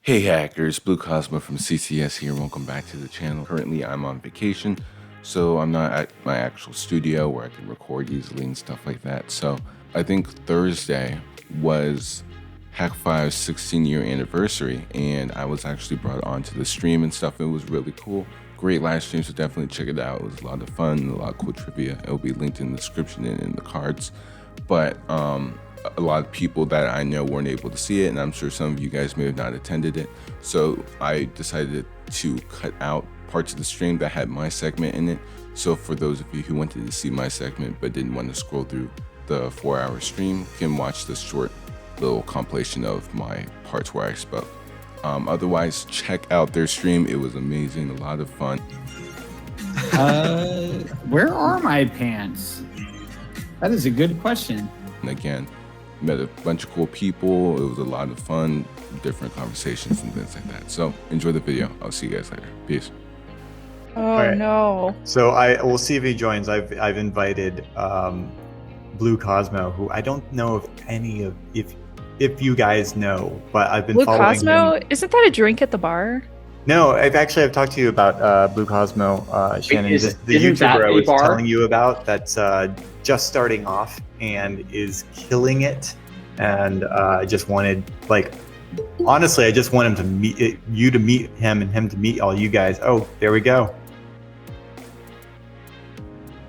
Hey hackers, Blue Cosmo from CCS here. Welcome back to the channel. Currently I'm on vacation, so I'm not at my actual studio where I can record easily and stuff like that. So I think Thursday was hak5's 16-year anniversary, and I was actually brought onto the stream and stuff. It was really cool. Great live stream, so definitely check it out. It was a lot of fun, a lot of cool trivia. It will be linked in the description and in the cards. But a lot of people that I know weren't able to see it, and I'm sure some of you guys may have not attended it. So I decided to cut out parts of the stream that had my segment in it. So for those of you who wanted to see my segment but didn't want to scroll through the 4-hour stream, you can watch this short little compilation of my parts where I spoke. Otherwise, check out their stream. It was amazing, a lot of fun. Where are my pants? That is a good question. And again, met a bunch of cool people. It was a lot of fun, different conversations and things like that. So enjoy the video. I'll see you guys later. Peace. Oh right. no. So we'll see if he joins. I've invited Blue Cosmo, who I don't know if you guys know, but I've been Blue following Cosmo? him. Isn't that a drink at the bar? No, I've talked to you about Blue Cosmo, Shannon, isn't the YouTuber that I a was bar? telling you about that's just starting off and is killing it. And I just wanted, honestly, I just want him to meet you, to meet him, and him to meet all you guys. Oh, there we go.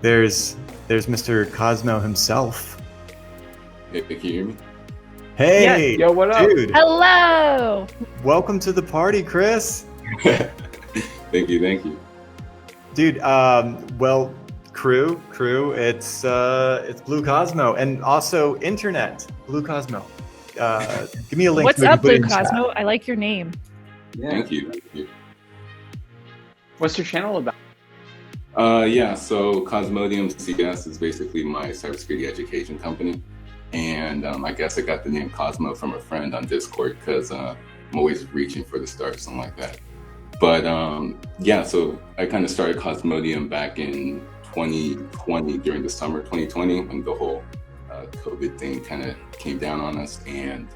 There's Mr. Cosmo himself. Hey, can you hear me? Hey, Yo, what up? dude. Hello! Welcome to the party, Chris. Thank you. Dude, well, crew, it's Blue Cosmo, and also internet, Blue Cosmo. Give me a link. What's so we can up, put it Blue in chat. Cosmo? I like your name. Yeah. Thank you. What's your channel about? Yeah, so Cosmodium CS is basically my cybersecurity education company. And I guess I got the name Cosmo from a friend on Discord because I'm always reaching for the stars, something like that. But yeah, so I kind of started Cosmodium back in 2020, during the summer 2020, when the whole COVID thing kind of came down on us. And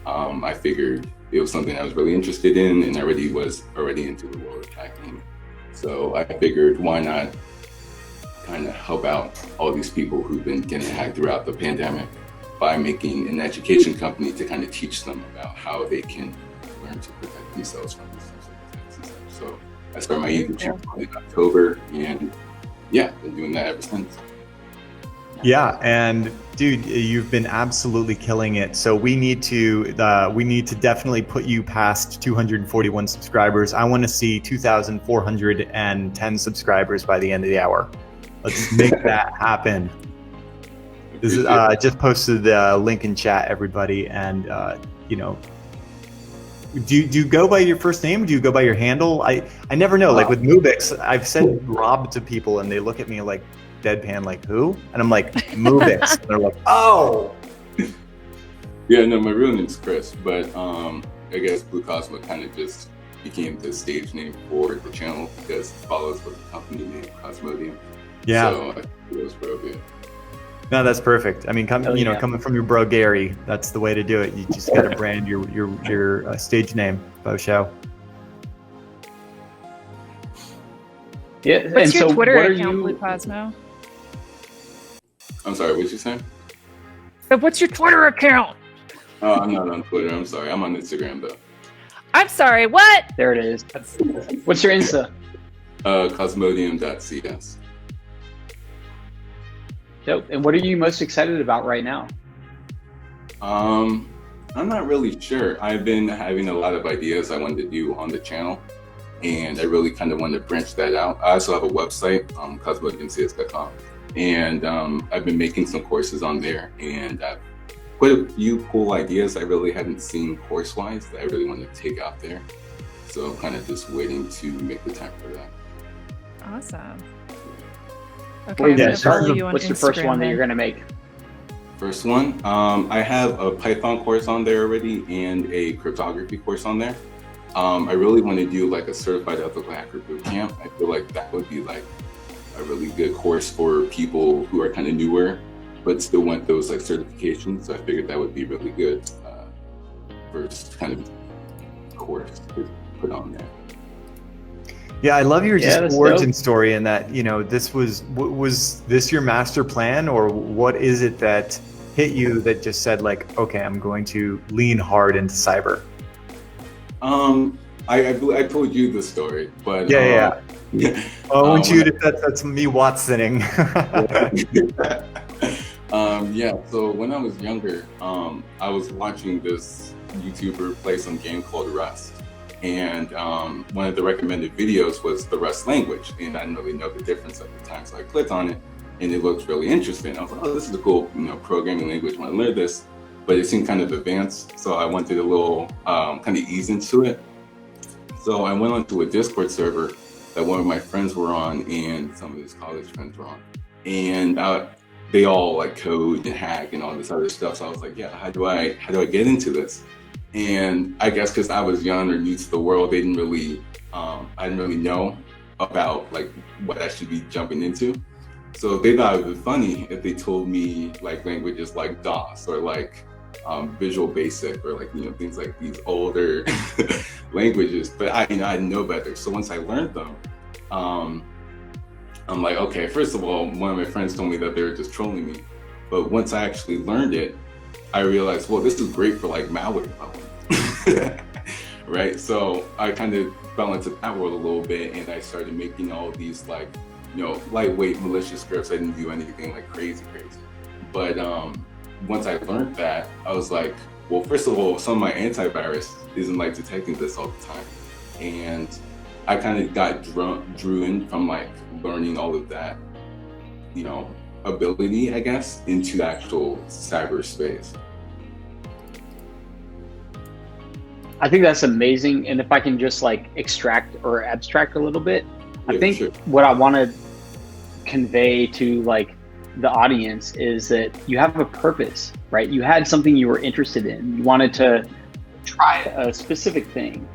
I figured it was something I was really interested in, and I was already into the world of hacking. So I figured, why not kind of help out all these people who've been getting hacked throughout the pandemic by making an education company to kind of teach them about how they can learn to protect themselves from these types of attacks and stuff. So I started my YouTube channel in October, and yeah, been doing that ever since. Yeah, and dude, you've been absolutely killing it. So we need to definitely put you past 241 subscribers. I want to see 2,410 subscribers by the end of the hour. Let's make that happen. This is just posted the link in chat, everybody, and you know, do you go by your first name? Do you go by your handle? I never know. Like with Mubix, I've said Rob to people, and they look at me like deadpan, like who? And I'm like Mubix, and they're like, oh. Yeah, no, my real name's Chris, but I guess Blue Cosmo kind of just became the stage name for the channel because it follows with the company name Cosmodium. Yeah. So I think it was appropriate. No, that's perfect. I mean, Yeah. coming from your bro Gary, that's the way to do it. You just got to brand your stage name, Bo Show. Yeah. What's and your so Twitter what are account, you- Blue Cosmo? I'm sorry, what you saying? What's your Twitter account? I'm not on Twitter. I'm sorry. I'm on Instagram though. I'm sorry, what? There it is. What's your Insta? Cosmodium.cs. Dope. And what are you most excited about right now? I'm not really sure. I've been having a lot of ideas I wanted to do on the channel, and I really kind of wanted to branch that out. I also have a website, cosmodiumcs.com, and I've been making some courses on there, and I've put a few cool ideas I really hadn't seen course-wise that I really want to take out there. So I'm kind of just waiting to make the time for that. Awesome. What are Okay, you I'm gonna gonna start? follow you on What's your first Instagram one that then. you're gonna make? First one, I have a Python course on there already and a cryptography course on there. I really want to do like a certified ethical hacker boot camp. I feel like that would be like a really good course for people who are kind of newer, but still want those like certifications. So I figured that would be really good first kind of course is put on there. Yeah, I love your Yeah, just that's origin dope. story, and that this was this your master plan, or what is it that hit you that just said like, okay, I'm going to lean hard into cyber? I told you the story, but Yeah. Oh, when Jude, that's me Watsoning. yeah, so when I was younger, I was watching this YouTuber play some game called Rust. And one of the recommended videos was the Rust language. And I didn't really know the difference at the time. So I clicked on it and it looked really interesting. I was like, oh, this is a cool programming language. I want to learn this. But it seemed kind of advanced. So I wanted a little kind of ease into it. So I went onto a Discord server that one of my friends were on and some of his college friends were on. And they all like code and hack and all this other stuff. So I was like, yeah, how do I get into this? And I guess because I was young or new to the world, they didn't really, I didn't really know about like what I should be jumping into. So they thought it would be funny if they told me like languages like DOS or like Visual Basic or like things like these older languages. But I didn't know better. So once I learned them, I'm like, okay. First of all, one of my friends told me that they were just trolling me, but once I actually learned it, I realized, well, this is great for like malware development, right? So I kind of fell into that world a little bit, and I started making all these like, lightweight malicious scripts. I didn't do anything like crazy. But once I learned that, I was like, well, first of all, some of my antivirus isn't like detecting this all the time, and I kind of got drew in from like learning all of that, ability, I guess, into actual cyberspace. I think that's amazing. And if I can just like extract or abstract a little bit, I think sure. what I want to convey to like the audience is that you have a purpose, right? You had something you were interested in. You wanted to try a specific thing.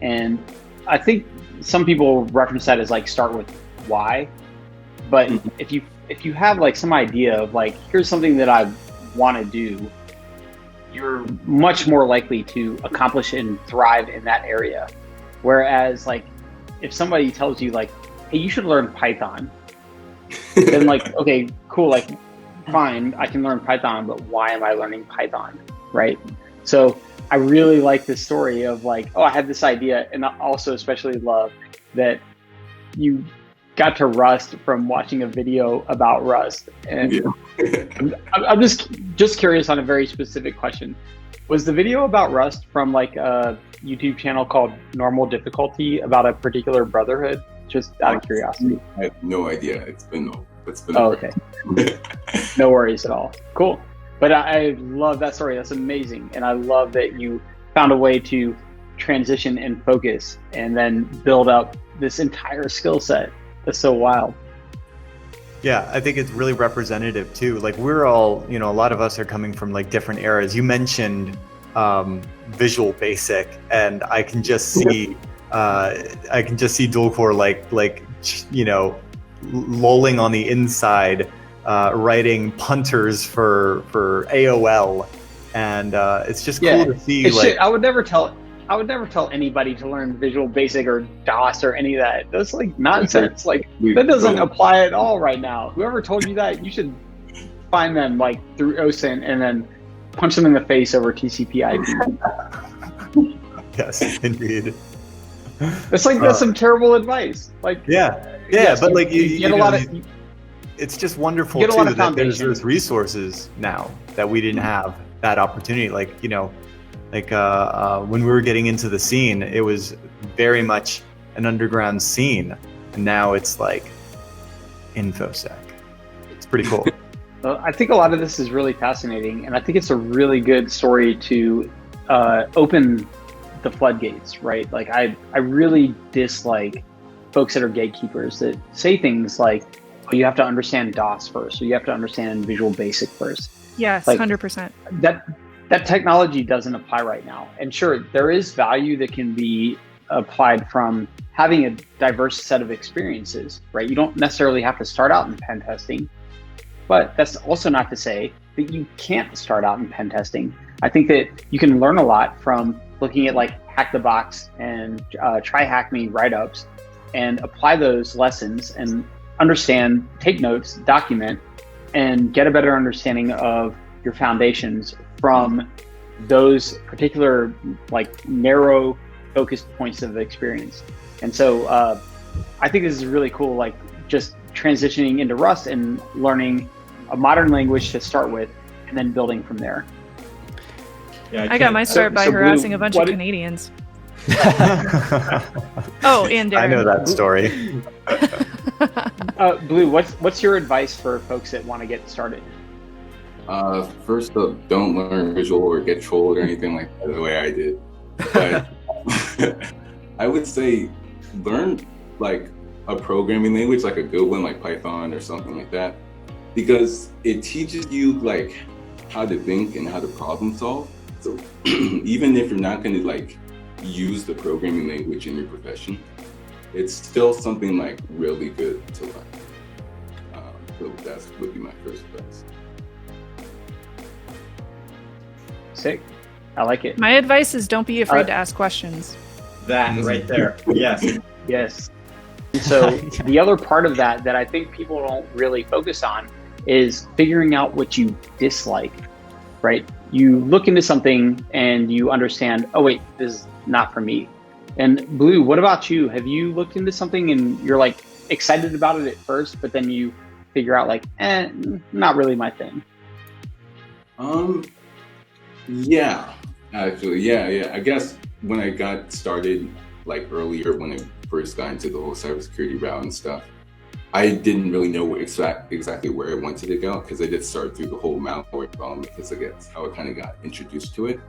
And I think some people reference that as like start with why. But if you have like some idea of like, here's something that I want to do, you're much more likely to accomplish and thrive in that area. Whereas like, if somebody tells you like, hey, you should learn Python, then like, okay, cool, like fine, I can learn Python, but why am I learning Python, right? So I really like this story of like, oh, I had this idea, and I also especially love that you got to Rust from watching a video about Rust. And I'm just curious on a very specific question. Was the video about Rust from like a YouTube channel called Normal Difficulty about a particular brotherhood? Just out of curiosity. I have no idea. It's been Oh, okay. No worries at all. Cool. But I love that story. That's amazing. And I love that you found a way to transition and focus and then build up this entire skill set. That's so wild. Yeah, I think it's really representative too. Like we're all, a lot of us are coming from like different eras. You mentioned Visual Basic, and I can just see, dual core like lolling on the inside, writing punters for AOL, and it's just cool to see. Like I would never tell anybody to learn Visual Basic or DOS or any of that. That's like nonsense. Like that doesn't apply at all right now. Whoever told you that, you should find them like through OSINT and then punch them in the face over TCP/IP. Yes, indeed. It's like that's some terrible advice. Like yes, but like you get a lot of. It's just wonderful Get a lot too of that there's foundation. resources now that we didn't have that opportunity. Like when we were getting into the scene, it was very much an underground scene, and now it's like InfoSec. It's pretty cool. Well, I think a lot of this is really fascinating, and I think it's a really good story to open the floodgates, right? Like I really dislike folks that are gatekeepers that say things like, oh, you have to understand DOS first, or you have to understand Visual Basic first. Yes, Like, 100%. That technology doesn't apply right now. And sure, there is value that can be applied from having a diverse set of experiences, right? You don't necessarily have to start out in pen testing, but that's also not to say that you can't start out in pen testing. I think that you can learn a lot from looking at like Hack the Box and try Hack Me write-ups and apply those lessons and understand, take notes, document, and get a better understanding of your foundations from those particular like narrow focused points of experience. And so I think this is really cool, like just transitioning into Rust and learning a modern language to start with and then building from there. Yeah, I got my start by so harassing Blue, a bunch what of did- Canadians. Oh, and Darren. I know that story. Blue, what's your advice for folks that want to get started? First up, don't learn visual or get trolled or anything like that the way I did. But I would say learn like a programming language, like a good one, like Python or something like that, because it teaches you like how to think and how to problem solve. So even if you're not going to like use the programming language in your profession, it's still something like really good to learn. So that would be my first advice. Sick. I like it. My advice is don't be afraid to ask questions. that right there. Yes. Yes. And so the other part of that I think people don't really focus on is figuring out what you dislike, right? You look into something and you understand, oh wait, this is not for me. And Blue, what about you? Have you looked into something and you're like excited about it at first, but then you figure out like, not really my thing? Yeah, actually, yeah. I guess when I got started, like earlier, when I first got into the whole cybersecurity route and stuff, I didn't really know exactly where I wanted to go, because I did start through the whole malware development, because I guess how I kind of got introduced to it.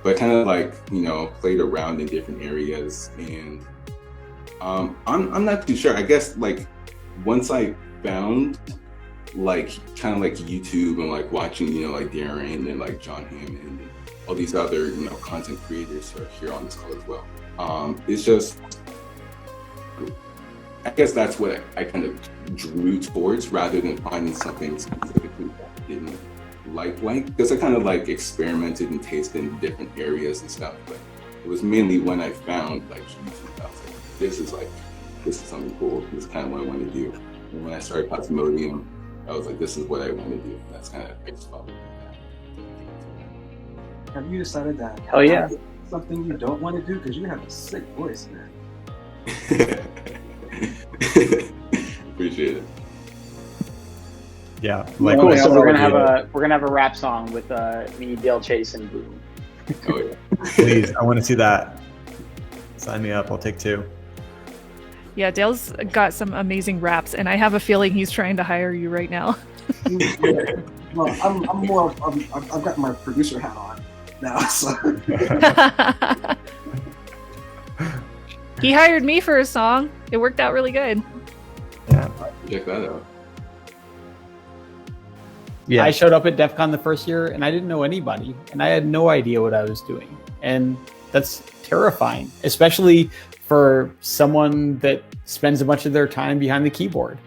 But I kind of like, played around in different areas, and I'm not too sure. I guess like once I found like kind of like YouTube and like watching, like Darren and like John Hammond and all these other, content creators who are here on this call as well. It's just, I guess that's what I kind of drew towards, rather than finding something specifically that I didn't like, because I kind of like experimented and tasted in different areas and stuff, but it was mainly when I found like YouTube, I was like, this is something cool. This is kind of what I want to do. And when I started Cosmodium, I was like, this is what I want to do. That's kind of based off of that. Have you decided that? Hell yeah. Something you don't want to do, because you have a sick voice, man. Appreciate it. Yeah. Like, cool. So we're gonna have a rap song with me, Dale Chase, and Blue. Oh yeah. Please, I want to see that. Sign me up. I'll take 2. Yeah, Dale's got some amazing raps, and I have a feeling he's trying to hire you right now. Well, I'm more of, I've got my producer hat on now, so. He hired me for a song. It worked out really good. Yeah. Check that out. Yeah. I showed up at DEF CON the first year and I didn't know anybody and I had no idea what I was doing. And that's terrifying, especially for someone that spends a bunch of their time behind the keyboard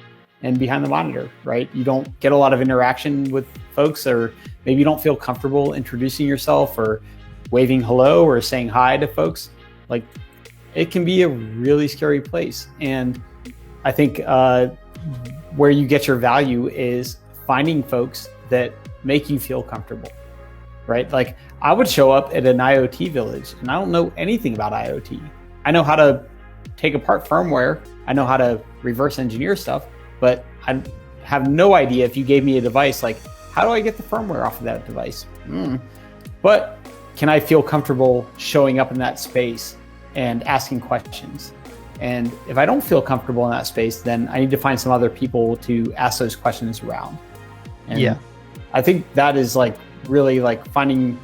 and behind the monitor, right? You don't get a lot of interaction with folks, or maybe you don't feel comfortable introducing yourself or waving hello or saying hi to folks. Like, it can be a really scary place. And I think where you get your value is finding folks that make you feel comfortable, right? Like, I would show up at an IoT village and I don't know anything about IoT. I know how to take apart firmware. I know how to reverse engineer stuff, but I have no idea if you gave me a device, like, how do I get the firmware off of that device? But can I feel comfortable showing up in that space and asking questions? And if I don't feel comfortable in that space, then I need to find some other people to ask those questions around. And yeah, I think that is like really like finding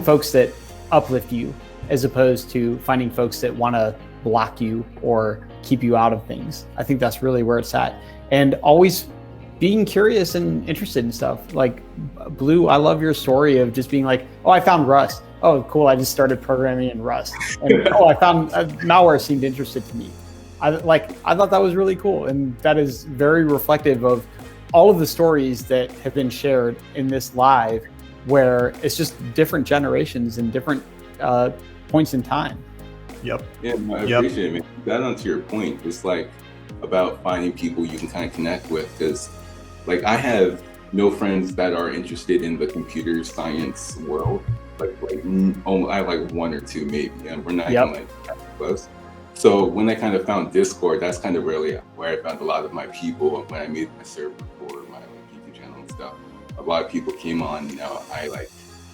folks that uplift you, as opposed to finding folks that want to block you or keep you out of things. I think that's really where it's at. And always being curious and interested in stuff. Like, Blue, I love your story of just being like, oh, I found Rust. Oh, cool, I just started programming in Rust. And oh, I found malware seemed interested to me. I thought that was really cool. And that is very reflective of all of the stories that have been shared in this live, where it's just different generations and different points in time. Yep. Yeah, no, I Yep. appreciate it, man. That onto your point, it's like about finding people you can kind of connect with, because like I have no friends that are interested in the computer science world. I have like one or two maybe, and we're not Yep. even like that close. So when I kind of found Discord, that's kind of really where I found a lot of my people. When I made my server for my YouTube channel and stuff, a lot of people came on. You know, I like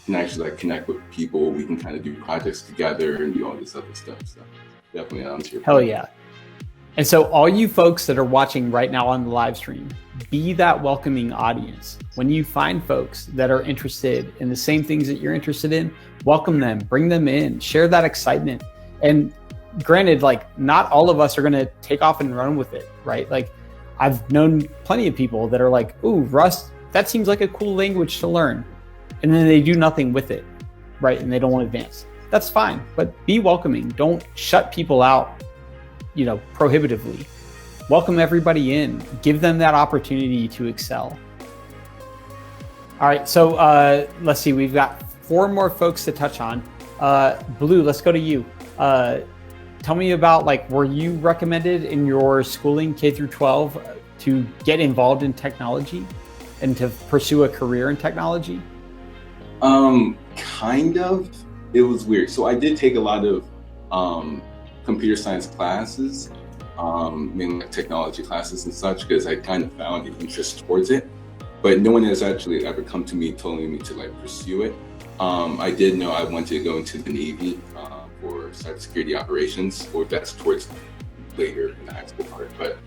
can actually like connect with people. We can kind of do projects together and do all this other stuff. So definitely onto your Hell point. yeah. And so all you folks that are watching right now on the live stream, be that welcoming audience. When you find folks that are interested in the same things that you're interested in, welcome them, bring them in, share that excitement. And granted, like not all of us are going to take off and run with it, right? Like I've known plenty of people that are like, ooh, Rust, that seems like a cool language to learn. And then they do nothing with it, right? And they don't want to advance. That's fine, but be welcoming. Don't shut people out, you know, prohibitively. Welcome everybody in. Give them that opportunity to excel. All right, so let's see. We've got 4 more folks to touch on. Blue, let's go to you. Tell me about, like, were you recommended in your schooling K through 12 to get involved in technology and to pursue a career in technology? Kind of. It was weird. So I did take a lot of computer science classes, mainly like technology classes and such, because I kind of found an interest towards it. But no one has actually ever come to me telling me to like pursue it. I did know I wanted to go into the Navy for cybersecurity operations, or that's towards later in the high school part. But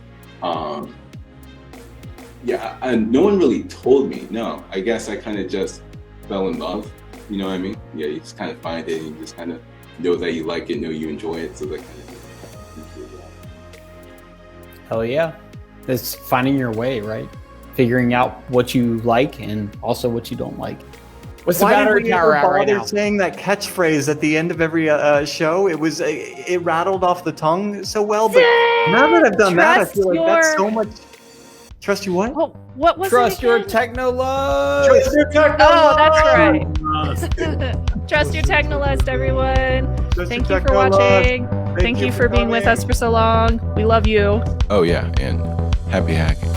yeah, and no one really told me. No, I guess I kind of just fell in love. You know what I mean? Yeah, you just kind of find it, and you just kind of know that you like it, know you enjoy it. So that kind of. Hell yeah. It's finding your way, right? Figuring out what you like and also what you don't like. What's the Why did battery we power ever at right bother now? saying that catchphrase at the end of every show? It rattled off the tongue so well, but now that I've done that, I Trust feel like that's so your- much. Trust you what? Oh, what was Trust it your again? technolust. Oh, that's right. Trust your technolust, everyone. Trust Thank your you for technolust. watching. Thank you for being with coming. us for so long. We love you. Oh yeah, and happy hacking.